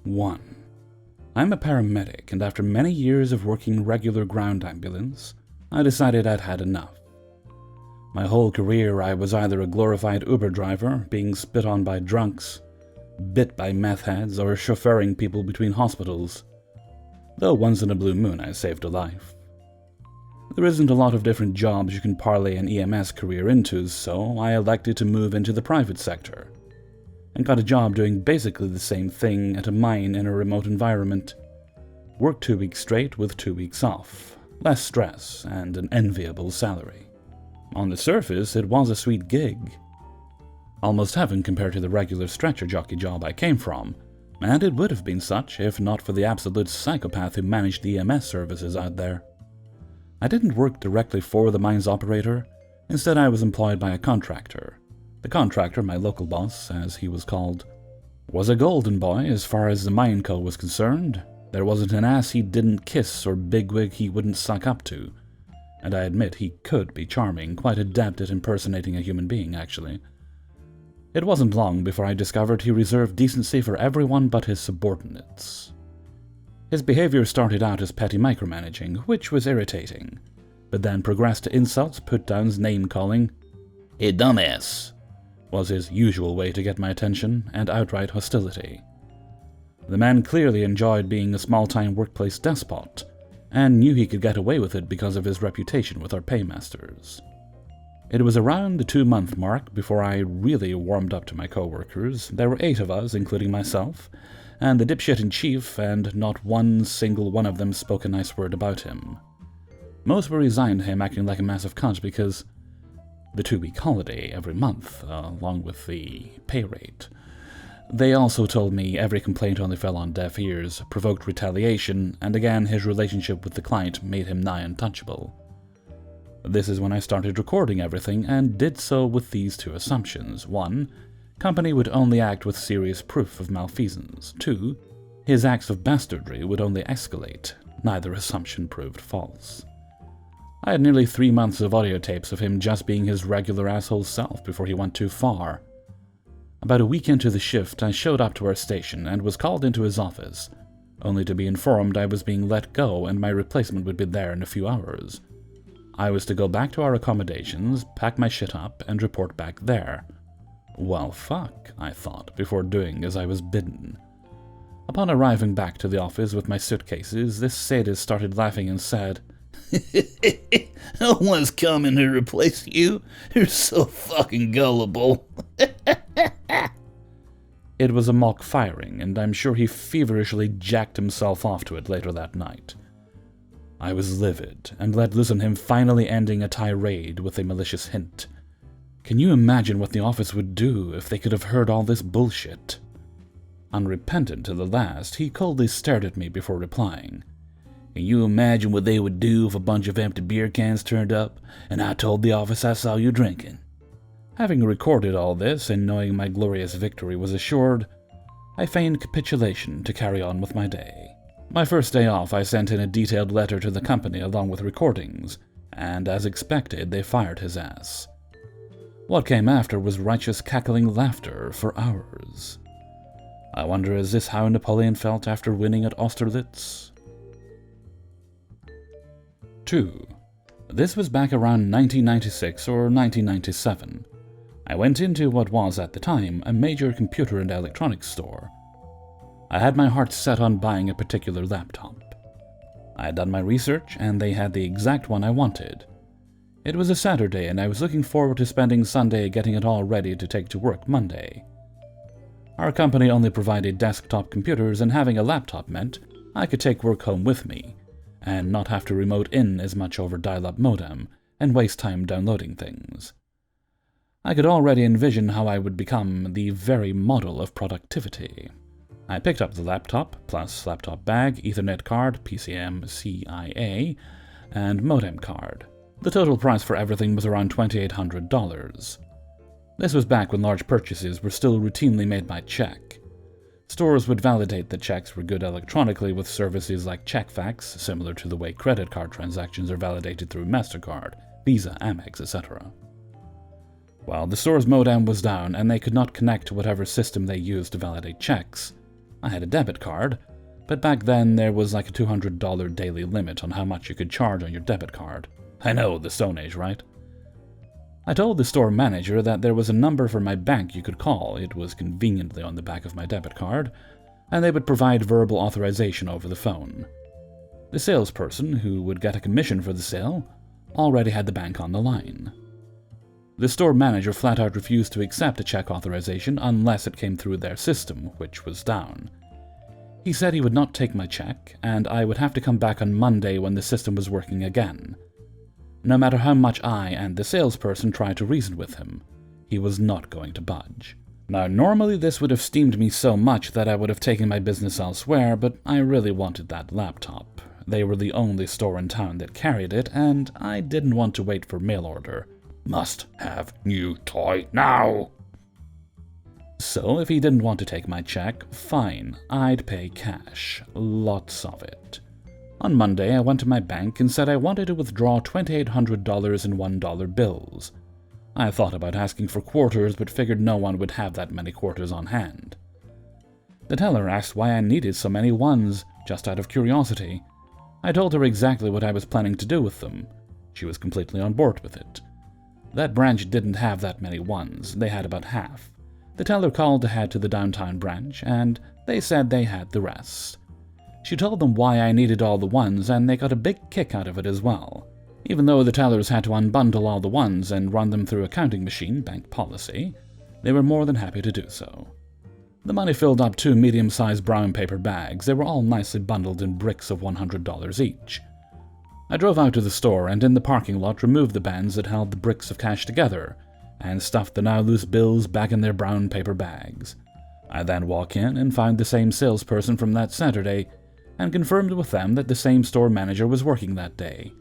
1. I'm a paramedic, and after many years of working regular ground ambulance, I decided I'd had enough. My whole career I was either a glorified Uber driver, being spit on by drunks, bit by meth heads, or chauffeuring people between hospitals, though once in a blue moon I saved a life. There isn't a lot of different jobs you can parlay an EMS career into, so I elected to move into the private sector, and got a job doing basically the same thing at a mine in a remote environment. Worked 2 weeks straight with 2 weeks off, less stress, and an enviable salary. On the surface, it was a sweet gig. Almost heaven compared to the regular stretcher jockey job I came from, and it would have been such if not for the absolute psychopath who managed the EMS services out there. I didn't work directly for the mine's operator. Instead, I was employed by a contractor. The contractor, my local boss, as he was called, was a golden boy as far as the mine co was concerned. There wasn't an ass he didn't kiss or bigwig he wouldn't suck up to. And I admit he could be charming, quite adept at impersonating a human being, actually. It wasn't long before I discovered he reserved decency for everyone but his subordinates. His behavior started out as petty micromanaging, which was irritating, but then progressed to insults, put-downs, name-calling. "Hey, dumbass," was his usual way to get my attention, and outright hostility. The man clearly enjoyed being a small-time workplace despot, and knew he could get away with it because of his reputation with our paymasters. It was around the 2-month mark before I really warmed up to my co-workers. There were 8 of us, including myself, and the dipshit in chief, and not one single one of them spoke a nice word about him. Most were resigned to him acting like a massive cunt because the 2-week holiday every month, along with the pay rate. They also told me every complaint only fell on deaf ears, provoked retaliation, and again his relationship with the client made him nigh untouchable. This is when I started recording everything, and did so with these 2 assumptions. 1. Company would only act with serious proof of malfeasance. 2. His acts of bastardry would only escalate. Neither assumption proved false. I had nearly 3 months of audio tapes of him just being his regular asshole self before he went too far. About a week into the shift, I showed up to our station and was called into his office, only to be informed I was being let go and my replacement would be there in a few hours. I was to go back to our accommodations, pack my shit up, and report back there. Well, fuck, I thought, before doing as I was bidden. Upon arriving back to the office with my suitcases, this sadist started laughing and said, "No one's coming to replace you. You're so fucking gullible." It was a mock firing, and I'm sure he feverishly jacked himself off to it later that night. I was livid, and let loose on him, finally ending a tirade with a malicious hint. Can you imagine what the office would do if they could have heard all this bullshit? Unrepentant to the last, he coldly stared at me before replying. "Can you imagine what they would do if a bunch of empty beer cans turned up, and I told the office I saw you drinking?" Having recorded all this, and knowing my glorious victory was assured, I feigned capitulation to carry on with my day. My first day off, I sent in a detailed letter to the company along with recordings, and as expected, they fired his ass. What came after was righteous cackling laughter for hours. I wonder, is this how Napoleon felt after winning at Austerlitz? 2. This was back around 1996 or 1997. I went into what was, at the time, a major computer and electronics store. I had my heart set on buying a particular laptop. I had done my research, and they had the exact one I wanted. It was a Saturday, and I was looking forward to spending Sunday getting it all ready to take to work Monday. Our company only provided desktop computers, and having a laptop meant I could take work home with me, and not have to remote in as much over dial-up modem and waste time downloading things. I could already envision how I would become the very model of productivity. I picked up the laptop, plus laptop bag, Ethernet card, PCM, CIA, and modem card. The total price for everything was around $2,800. This was back when large purchases were still routinely made by check. Stores would validate that checks were good electronically with services like CheckFax, similar to the way credit card transactions are validated through MasterCard, Visa, Amex, etc. Well, the store's modem was down and they could not connect to whatever system they used to validate checks. I had a debit card, but back then there was like a $200 daily limit on how much you could charge on your debit card. I know, the Stone Age, right? I told the store manager that there was a number for my bank you could call. It was conveniently on the back of my debit card, and they would provide verbal authorization over the phone. The salesperson, who would get a commission for the sale, already had the bank on the line. The store manager flat out refused to accept a check authorization unless it came through their system, which was down. He said he would not take my check, and I would have to come back on Monday when the system was working again. No matter how much I and the salesperson tried to reason with him, he was not going to budge. Now, normally this would have steamed me so much that I would have taken my business elsewhere, but I really wanted that laptop. They were the only store in town that carried it, and I didn't want to wait for mail order. Must have new toy now! So, if he didn't want to take my check, fine, I'd pay cash. Lots of it. On Monday, I went to my bank and said I wanted to withdraw $2,800 in $1 bills. I thought about asking for quarters, but figured no one would have that many quarters on hand. The teller asked why I needed so many ones, just out of curiosity. I told her exactly what I was planning to do with them. She was completely on board with it. That branch didn't have that many ones, they had about half. The teller called ahead to the downtown branch, and they said they had the rest. She told them why I needed all the ones, and they got a big kick out of it as well. Even though the tellers had to unbundle all the ones and run them through a counting machine, bank policy, they were more than happy to do so. The money filled up 2 medium-sized brown paper bags. They were all nicely bundled in bricks of $100 each. I drove out to the store and in the parking lot removed the bands that held the bricks of cash together and stuffed the now loose bills back in their brown paper bags. I then walked in and found the same salesperson from that Saturday and confirmed with them that the same store manager was working that day.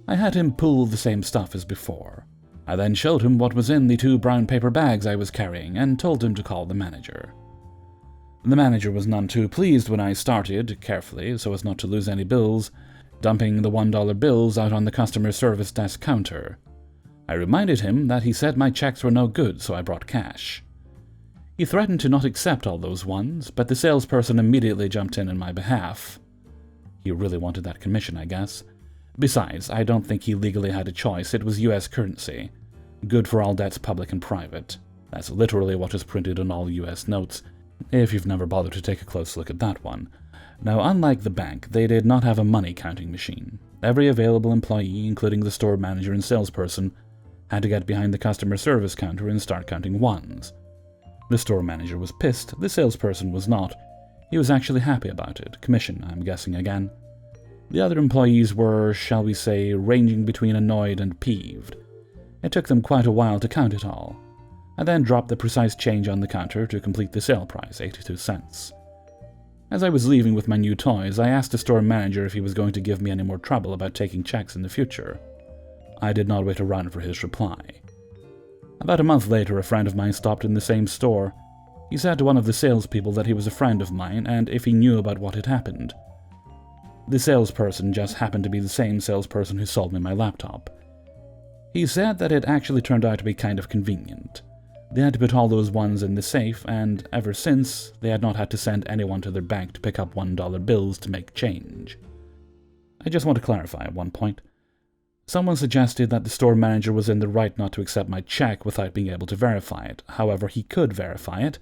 I had him pull the same stuff as before. I then showed him what was in the 2 brown paper bags I was carrying and told him to call the manager. The manager was none too pleased when I started, carefully so as not to lose any bills, dumping the $1 bills out on the customer service desk counter. I reminded him that he said my checks were no good, so I brought cash. He threatened to not accept all those ones, but the salesperson immediately jumped in my behalf. He really wanted that commission, I guess. Besides, I don't think he legally had a choice. It was US currency. Good for all debts, public and private. That's literally what is printed on all US notes, if you've never bothered to take a close look at that one. Now, unlike the bank, they did not have a money counting machine. Every available employee, including the store manager and salesperson, had to get behind the customer service counter and start counting ones. The store manager was pissed, the salesperson was not. He was actually happy about it. Commission, I'm guessing again. The other employees were, shall we say, ranging between annoyed and peeved. It took them quite a while to count it all. I then dropped the precise change on the counter to complete the sale price, 82 cents. As I was leaving with my new toys, I asked the store manager if he was going to give me any more trouble about taking checks in the future. I did not wait around for his reply. About a month later, a friend of mine stopped in the same store. He said to one of the salespeople that he was a friend of mine and if he knew about what had happened. The salesperson just happened to be the same salesperson who sold me my laptop. He said that it actually turned out to be kind of convenient. They had to put all those ones in the safe, and ever since, they had not had to send anyone to their bank to pick up $1 bills to make change. I just want to clarify one point. Someone suggested that the store manager was in the right not to accept my check without being able to verify it. However, he could verify it.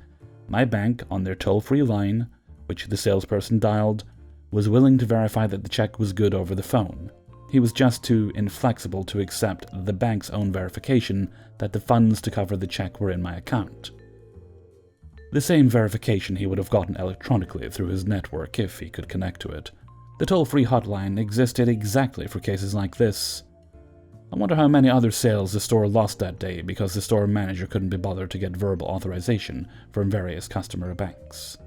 My bank, on their toll-free line, which the salesperson dialed, was willing to verify that the check was good over the phone. He was just too inflexible to accept the bank's own verification that the funds to cover the check were in my account. The same verification he would have gotten electronically through his network if he could connect to it. The toll-free hotline existed exactly for cases like this. I wonder how many other sales the store lost that day because the store manager couldn't be bothered to get verbal authorization from various customer banks.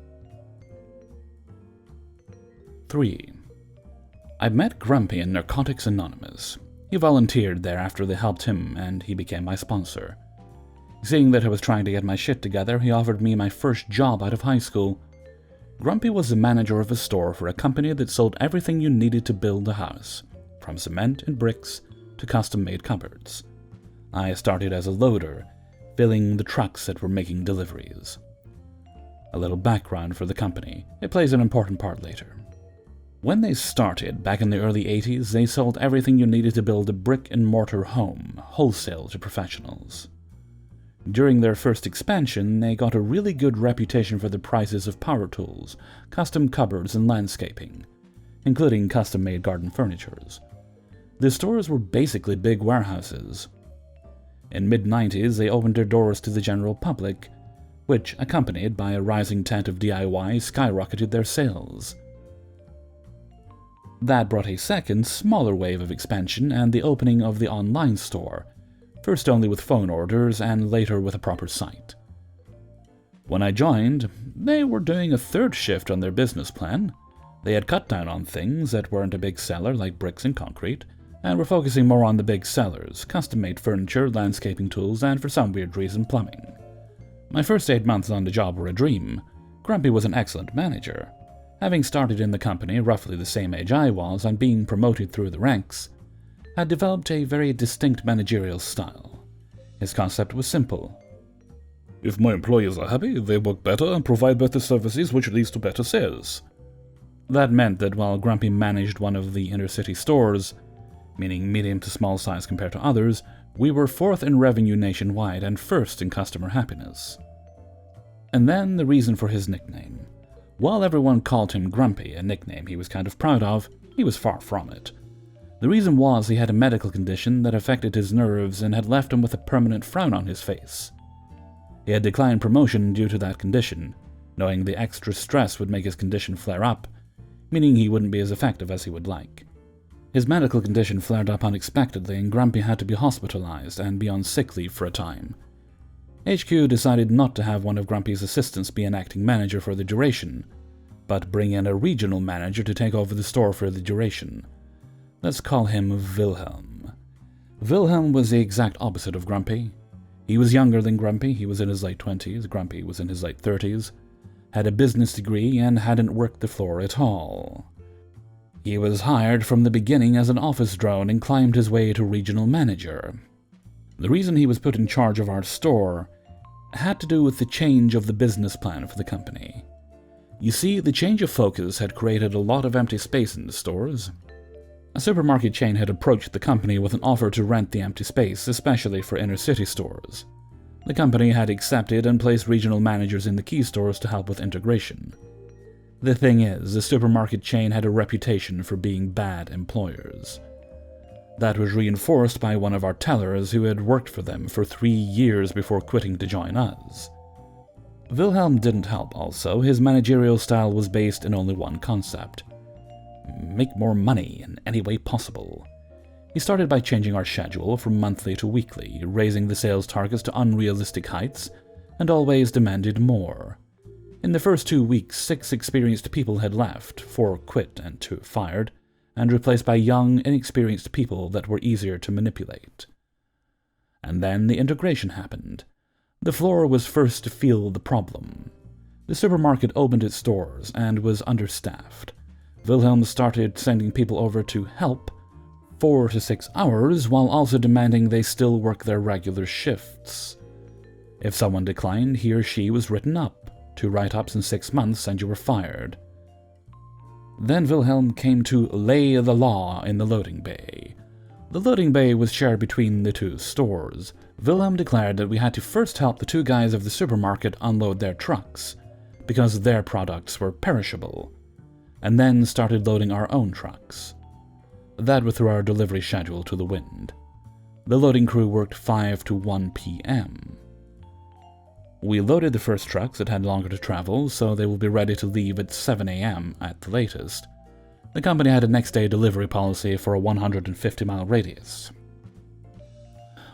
3. I met Grumpy in Narcotics Anonymous. He volunteered there after they helped him, and he became my sponsor. Seeing that I was trying to get my shit together, he offered me my first job out of high school. Grumpy was the manager of a store for a company that sold everything you needed to build a house, from cement and bricks to custom-made cupboards. I started as a loader, filling the trucks that were making deliveries. A little background for the company. It plays an important part later. When they started, back in the early 80s, they sold everything you needed to build a brick-and-mortar home, wholesale to professionals. During their first expansion, they got a really good reputation for the prices of power tools, custom cupboards, and landscaping, including custom-made garden furnitures. The stores were basically big warehouses. In mid-90s, they opened their doors to the general public, which, accompanied by a rising tent of DIY, skyrocketed their sales. That brought a second, smaller wave of expansion and the opening of the online store, first only with phone orders and later with a proper site. When I joined, they were doing a third shift on their business plan. They had cut down on things that weren't a big seller like bricks and concrete, and were focusing more on the big sellers, custom-made furniture, landscaping tools, and for some weird reason, plumbing. My first 8 months on the job were a dream. Grumpy was an excellent manager. Having started in the company roughly the same age I was and being promoted through the ranks, had developed a very distinct managerial style. His concept was simple. If my employees are happy, they work better and provide better services, which leads to better sales. That meant that while Grumpy managed one of the inner-city stores, meaning medium to small size compared to others, we were fourth in revenue nationwide and first in customer happiness. And then the reason for his nickname. While everyone called him Grumpy, a nickname he was kind of proud of, he was far from it. The reason was he had a medical condition that affected his nerves and had left him with a permanent frown on his face. He had declined promotion due to that condition, knowing the extra stress would make his condition flare up, meaning he wouldn't be as effective as he would like. His medical condition flared up unexpectedly and Grumpy had to be hospitalized and be on sick leave for a time. HQ decided not to have one of Grumpy's assistants be an acting manager for the duration, but bring in a regional manager to take over the store for the duration. Let's call him Wilhelm. Wilhelm was the exact opposite of Grumpy. He was younger than Grumpy, he was in his late 20s, Grumpy was in his late 30s, had a business degree, and hadn't worked the floor at all. He was hired from the beginning as an office drone and climbed his way to regional manager. The reason he was put in charge of our store had to do with the change of the business plan for the company. You see, the change of focus had created a lot of empty space in the stores. A supermarket chain had approached the company with an offer to rent the empty space, especially for inner-city stores. The company had accepted and placed regional managers in the key stores to help with integration. The thing is, the supermarket chain had a reputation for being bad employers. That was reinforced by one of our tellers who had worked for them for 3 years before quitting to join us. Wilhelm didn't help also. His managerial style was based in only one concept: make more money in any way possible. He started by changing our schedule from monthly to weekly, raising the sales targets to unrealistic heights, and always demanded more. In the first 2 weeks, 6 experienced people had left, 4 quit and 2 fired, and replaced by young, inexperienced people that were easier to manipulate. And then the integration happened. The floor was first to feel the problem. The supermarket opened its doors and was understaffed. Wilhelm started sending people over to help 4 to 6 hours, while also demanding they still work their regular shifts. If someone declined, he or she was written up, 2 write-ups in 6 months, and you were fired. Then Wilhelm came to lay the law in the loading bay. The loading bay was shared between the 2 stores. Wilhelm declared that we had to first help the 2 guys of the supermarket unload their trucks, because their products were perishable, and then started loading our own trucks. That would throw our delivery schedule to the wind. The loading crew worked 5 to 1 p.m. We loaded the first trucks that had longer to travel, so they will be ready to leave at 7 a.m. at the latest. The company had a next-day delivery policy for a 150-mile radius.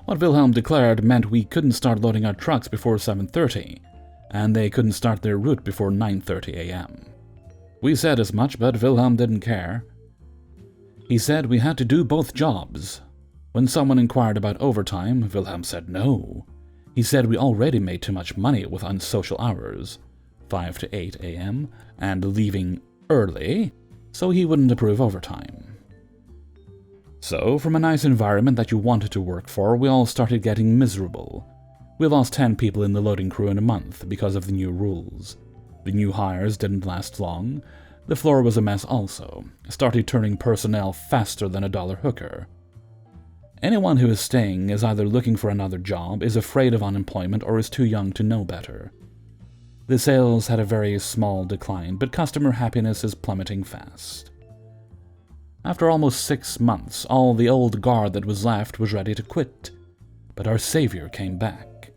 What Wilhelm declared meant we couldn't start loading our trucks before 7:30, and they couldn't start their route before 9:30 a.m. We said as much, but Wilhelm didn't care. He said we had to do both jobs. When someone inquired about overtime, Wilhelm said no. He said we already made too much money with unsocial hours, 5 to 8 a.m., and leaving early, so he wouldn't approve overtime. So, from a nice environment that you wanted to work for, we all started getting miserable. We lost 10 people in the loading crew in a month because of the new rules. The new hires didn't last long. The floor was a mess also, started turning personnel faster than a dollar hooker. Anyone who is staying is either looking for another job, is afraid of unemployment, or is too young to know better. The sales had a very small decline, but customer happiness is plummeting fast. After almost 6 months, all the old guard that was left was ready to quit, but our savior came back.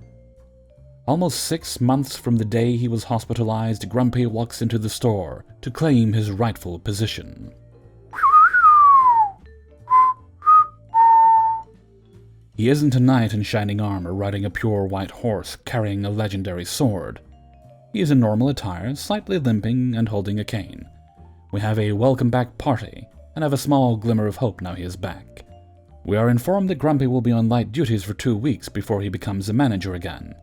Almost 6 months from the day he was hospitalized, Grumpy walks into the store to claim his rightful position. He isn't a knight in shining armor riding a pure white horse carrying a legendary sword. He is in normal attire, slightly limping and holding a cane. We have a welcome back party and have a small glimmer of hope now he is back. We are informed that Grumpy will be on light duties for 2 weeks before he becomes a manager again.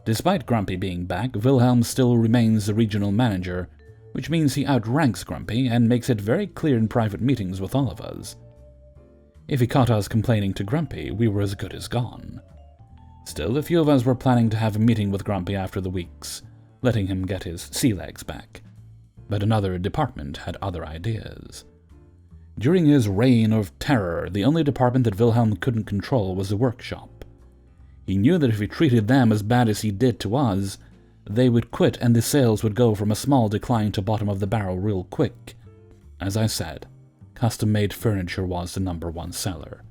Despite Grumpy being back, Wilhelm still remains the regional manager, which means he outranks Grumpy and makes it very clear in private meetings with all of us. If he caught us complaining to Grumpy, we were as good as gone. Still, a few of us were planning to have a meeting with Grumpy after the weeks, letting him get his sea legs back. But another department had other ideas. During his reign of terror, the only department that Wilhelm couldn't control was the workshop. He knew that if he treated them as bad as he did to us, they would quit and the sales would go from a small decline to bottom of the barrel real quick. As I said, custom-made furniture was the #1 seller.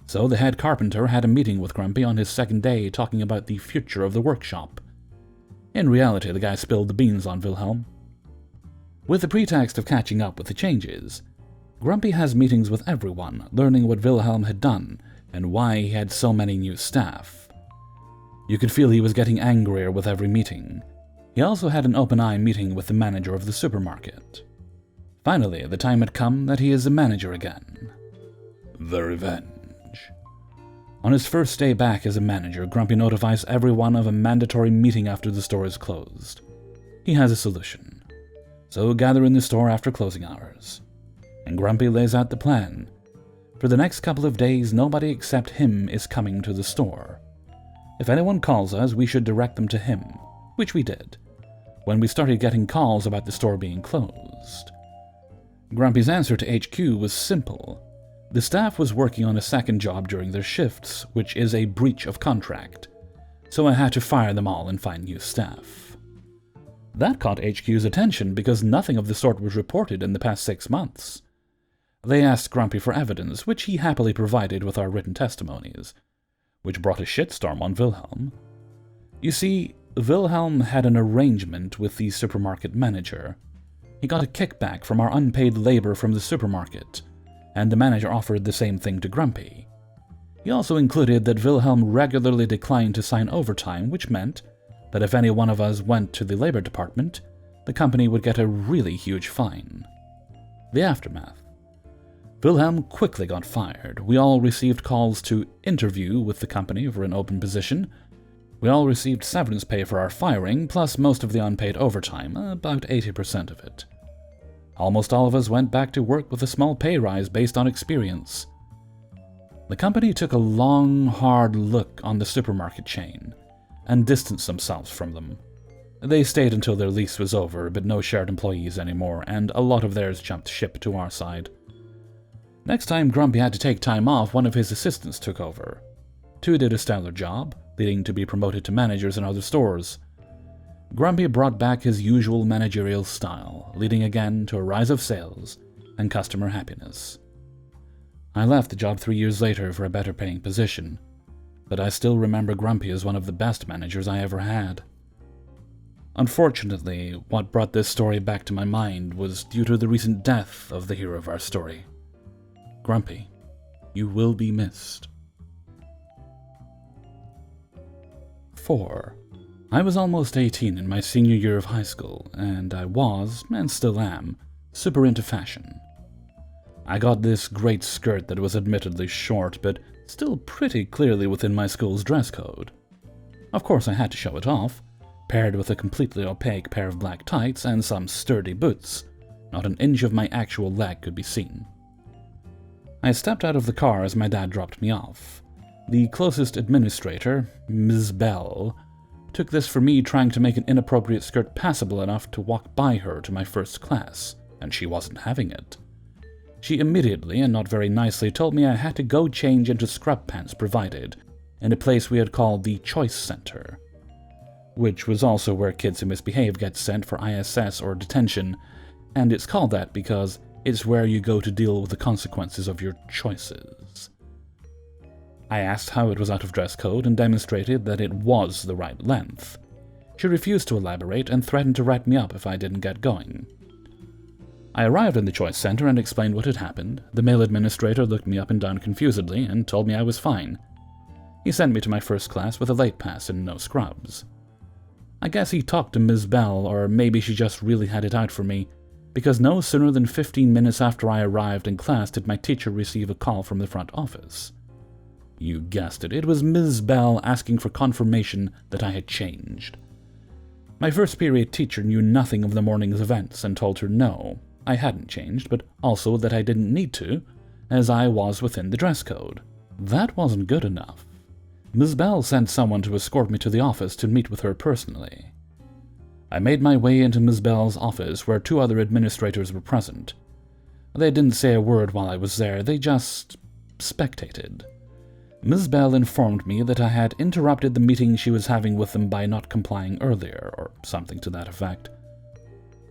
So the head carpenter had a meeting with Grumpy on his second day talking about the future of the workshop. In reality, the guy spilled the beans on Wilhelm. With the pretext of catching up with the changes, Grumpy has meetings with everyone, learning what Wilhelm had done and why he had so many new staff. You could feel he was getting angrier with every meeting. He also had an open-eye meeting with the manager of the supermarket. Finally, the time had come that he is the manager again. The revenge. On his first day back as a manager, Grumpy notifies everyone of a mandatory meeting after the store is closed. He has a solution. So gather in the store after closing hours. And Grumpy lays out the plan. For the next couple of days, nobody except him is coming to the store. If anyone calls us, we should direct them to him, which we did, when we started getting calls about the store being closed. Grumpy's answer to HQ was simple. The staff was working on a second job during their shifts, which is a breach of contract, so I had to fire them all and find new staff. That caught HQ's attention because nothing of the sort was reported in the past 6 months. They asked Grumpy for evidence, which he happily provided with our written testimonies, which brought a shitstorm on Wilhelm. You see, Wilhelm had an arrangement with the supermarket manager. He got a kickback from our unpaid labor from the supermarket, and the manager offered the same thing to Grumpy. He also included that Wilhelm regularly declined to sign overtime, which meant that if any one of us went to the labor department, the company would get a really huge fine. The aftermath. Wilhelm quickly got fired. We all received calls to interview with the company for an open position. We all received severance pay for our firing, plus most of the unpaid overtime, about 80% of it. Almost all of us went back to work with a small pay rise based on experience. The company took a long, hard look on the supermarket chain and distanced themselves from them. They stayed until their lease was over, but no shared employees anymore, and a lot of theirs jumped ship to our side. Next time Grumpy had to take time off, one of his assistants took over. 2 did a stellar job, leading to be promoted to managers in other stores. Grumpy brought back his usual managerial style, leading again to a rise of sales and customer happiness. I left the job 3 years later for a better paying position, but I still remember Grumpy as one of the best managers I ever had. Unfortunately, what brought this story back to my mind was due to the recent death of the hero of our story. Grumpy, you will be missed. 4. I was almost 18 in my senior year of high school, and I was, and still am, super into fashion. I got this great skirt that was admittedly short, but still pretty clearly within my school's dress code. Of course I had to show it off, paired with a completely opaque pair of black tights and some sturdy boots. Not an inch of my actual leg could be seen. I stepped out of the car as my dad dropped me off. The closest administrator, Ms. Bell, took this for me trying to make an inappropriate skirt passable enough to walk by her to my first class, and she wasn't having it. She immediately, and not very nicely, told me I had to go change into scrub pants provided in a place we had called the Choice Center, which was also where kids who misbehave get sent for ISS or detention, and it's called that because it's where you go to deal with the consequences of your choices. I asked how it was out of dress code and demonstrated that it was the right length. She refused to elaborate and threatened to write me up if I didn't get going. I arrived in the Choice Center and explained what had happened. The male administrator looked me up and down confusedly and told me I was fine. He sent me to my first class with a late pass and no scrubs. I guess he talked to Ms. Bell, or maybe she just really had it out for me, because no sooner than 15 minutes after I arrived in class did my teacher receive a call from the front office. You guessed it, it was Ms. Bell asking for confirmation that I had changed. My first period teacher knew nothing of the morning's events and told her no, I hadn't changed, but also that I didn't need to, as I was within the dress code. That wasn't good enough. Ms. Bell sent someone to escort me to the office to meet with her personally. I made my way into Ms. Bell's office where 2 other administrators were present. They didn't say a word while I was there, they just spectated. Ms. Bell informed me that I had interrupted the meeting she was having with them by not complying earlier, or something to that effect.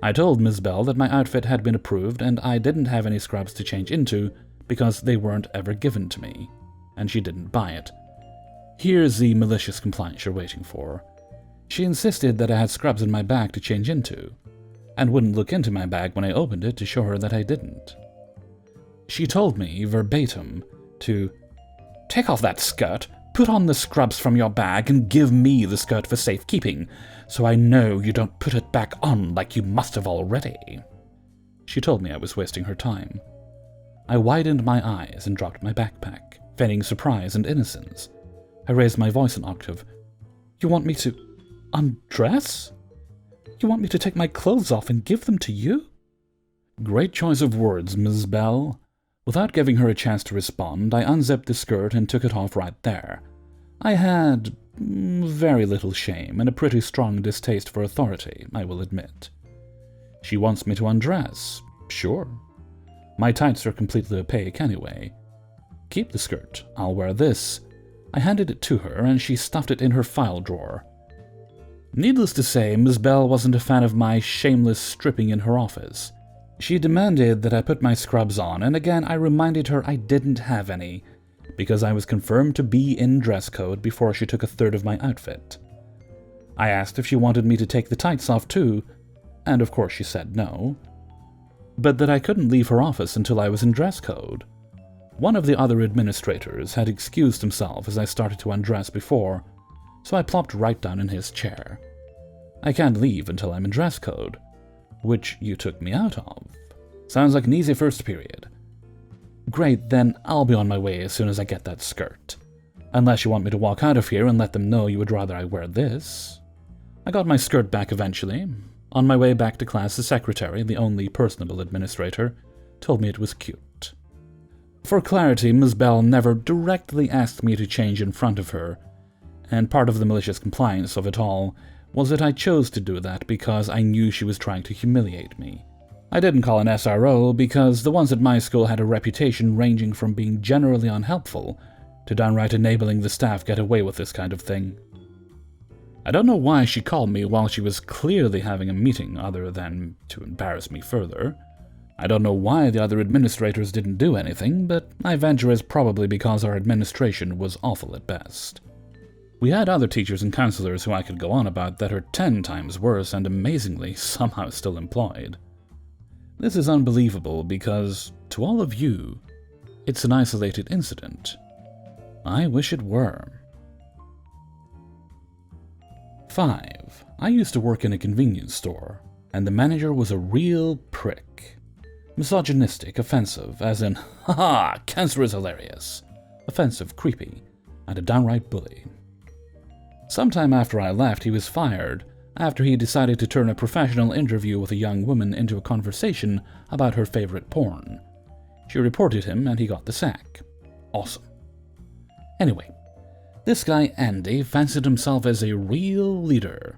I told Ms. Bell that my outfit had been approved and I didn't have any scrubs to change into because they weren't ever given to me, and she didn't buy it. Here's the malicious compliance you're waiting for. She insisted that I had scrubs in my bag to change into, and wouldn't look into my bag when I opened it to show her that I didn't. She told me, verbatim, to take off that skirt, put on the scrubs from your bag, and give me the skirt for safekeeping, so I know you don't put it back on like you must have already. She told me I was wasting her time. I widened my eyes and dropped my backpack, feigning surprise and innocence. I raised my voice an octave. You want me to undress? You want me to take my clothes off and give them to you? Great choice of words, Ms. Bell. Without giving her a chance to respond, I unzipped the skirt and took it off right there. I had very little shame and a pretty strong distaste for authority, I will admit. She wants me to undress. Sure. My tights are completely opaque anyway. Keep the skirt. I'll wear this. I handed it to her, and she stuffed it in her file drawer. Needless to say, Ms. Bell wasn't a fan of my shameless stripping in her office. She demanded that I put my scrubs on, and again I reminded her I didn't have any, because I was confirmed to be in dress code before she took a third of my outfit. I asked if she wanted me to take the tights off too, and of course she said no, but that I couldn't leave her office until I was in dress code. One of the other administrators had excused himself as I started to undress before, so I plopped right down in his chair. I can't leave until I'm in dress code, which you took me out of. Sounds like an easy first period. Great, then I'll be on my way as soon as I get that skirt. Unless you want me to walk out of here and let them know you would rather I wear this. I got my skirt back eventually. On my way back to class, the secretary, the only personable administrator, told me it was cute. For clarity, Ms. Bell never directly asked me to change in front of her, and part of the malicious compliance of it all was that I chose to do that because I knew she was trying to humiliate me. I didn't call an SRO because the ones at my school had a reputation ranging from being generally unhelpful to downright enabling the staff get away with this kind of thing. I don't know why she called me while she was clearly having a meeting other than to embarrass me further. I don't know why the other administrators didn't do anything, but I venture it's probably because our administration was awful at best. We had other teachers and counselors who I could go on about that are 10 times worse and amazingly somehow still employed. This is unbelievable because, to all of you, it's an isolated incident. I wish it were. 5. I used to work in a convenience store, and the manager was a real prick. Misogynistic, offensive, as in, haha, cancer is hilarious. Offensive, creepy, and a downright bully. Sometime after I left, he was fired, after he decided to turn a professional interview with a young woman into a conversation about her favorite porn. She reported him, and he got the sack. Awesome. Anyway, This guy Andy fancied himself as a real leader.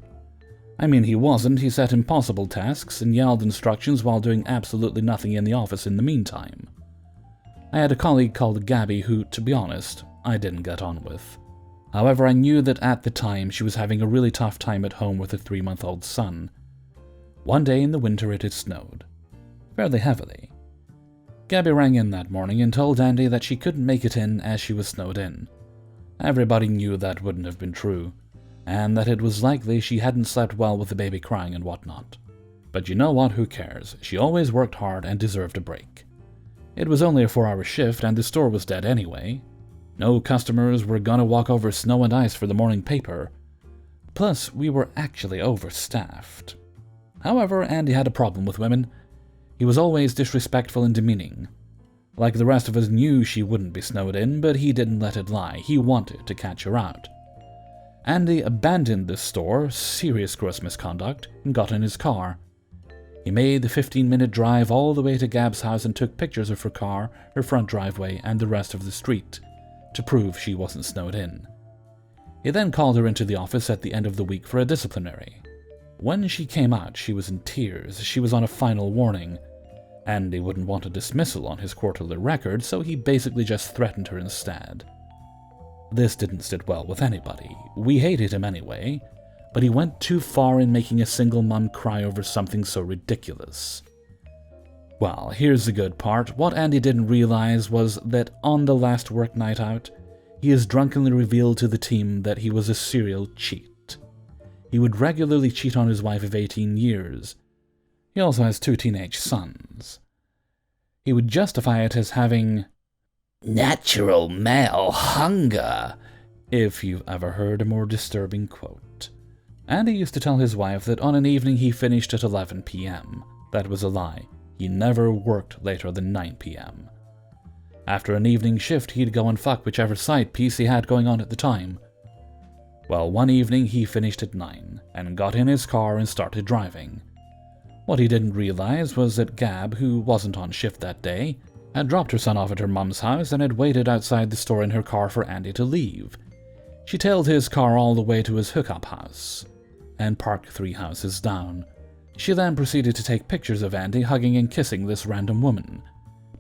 I mean, he wasn't. He set impossible tasks and yelled instructions while doing absolutely nothing in the office in the meantime. I had a colleague called Gabby who, to be honest, I didn't get on with. However, I knew that at the time she was having a really tough time at home with a 3-month-old son. One day in the winter it had snowed. Fairly heavily. Gabby rang in that morning and told Andy that she couldn't make it in as she was snowed in. Everybody knew that wouldn't have been true, and that it was likely she hadn't slept well with the baby crying and whatnot. But you know what, who cares? She always worked hard and deserved a break. It was only a 4-hour shift and the store was dead anyway. No customers were gonna walk over snow and ice for the morning paper. Plus, we were actually overstaffed. However, Andy had a problem with women. He was always disrespectful and demeaning. Like the rest of us knew she wouldn't be snowed in, but he didn't let it lie. He wanted to catch her out. Andy abandoned the store, serious gross misconduct, and got in his car. He made the 15-minute drive all the way to Gab's house and took pictures of her car, her front driveway, and the rest of the street, to prove she wasn't snowed in. He then called her into the office at the end of the week for a disciplinary. When she came out, she was in tears. She was on a final warning. Andy wouldn't want a dismissal on his quarterly record, so he basically just threatened her instead. This didn't sit well with anybody. We hated him anyway, but he went too far in making a single mom cry over something so ridiculous. Well, here's the good part. What Andy didn't realize was that on the last work night out, he has drunkenly revealed to the team that he was a serial cheat. He would regularly cheat on his wife of 18 years. He also has 2 teenage sons. He would justify it as having natural male hunger, if you've ever heard a more disturbing quote. Andy used to tell his wife that on an evening he finished at 11 p.m. That was a lie. He never worked later than 9 p.m. After an evening shift, he'd go and fuck whichever side piece he had going on at the time. Well, one evening he finished at 9 and got in his car and started driving. What he didn't realize was that Gab, who wasn't on shift that day, had dropped her son off at her mum's house and had waited outside the store in her car for Andy to leave. She tailed his car all the way to his hookup house and parked 3 houses down. She then proceeded to take pictures of Andy hugging and kissing this random woman,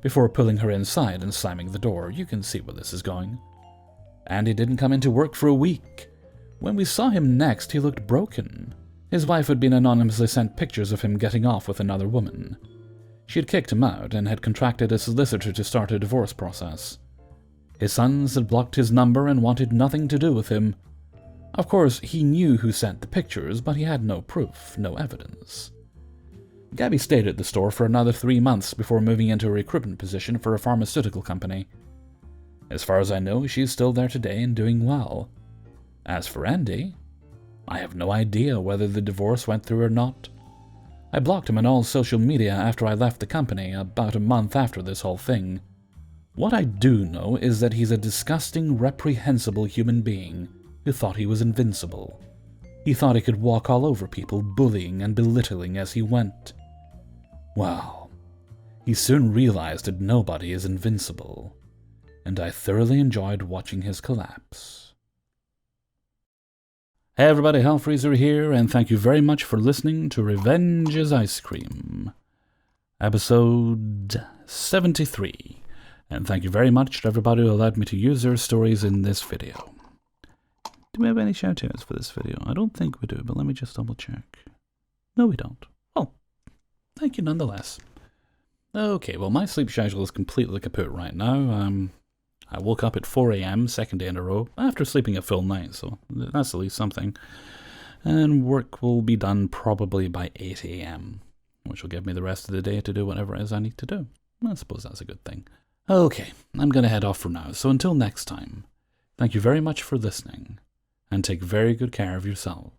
before pulling her inside and slamming the door. You can see where this is going. Andy didn't come into work for a week. When we saw him next, he looked broken. His wife had been anonymously sent pictures of him getting off with another woman. She had kicked him out and had contracted a solicitor to start a divorce process. His sons had blocked his number and wanted nothing to do with him. Of course, he knew who sent the pictures, but he had no proof, no evidence. Gabby stayed at the store for another 3 months before moving into a recruitment position for a pharmaceutical company. As far as I know, she's still there today and doing well. As for Andy, I have no idea whether the divorce went through or not. I blocked him on all social media after I left the company, about a month after this whole thing. What I do know is that he's a disgusting, reprehensible human being who thought he was invincible. He thought he could walk all over people, bullying and belittling as he went. Well, he soon realized that nobody is invincible, and I thoroughly enjoyed watching his collapse. Hey everybody, Hellfreezer here, and thank you very much for listening to Revenge is Ice Cream, episode 73. And thank you very much to everybody who allowed me to use their stories in this video. Do we have any shout-outs for this video? I don't think we do, but let me just double-check. No, we don't. Well, thank you nonetheless. Okay, well, my sleep schedule is completely kaput right now. I woke up at 4 a.m., second day in a row, after sleeping a full night, so that's at least something. And work will be done probably by 8 a.m., which will give me the rest of the day to do whatever it is I need to do. I suppose that's a good thing. Okay, I'm going to head off for now, so until next time, thank you very much for listening, and take very good care of yourself.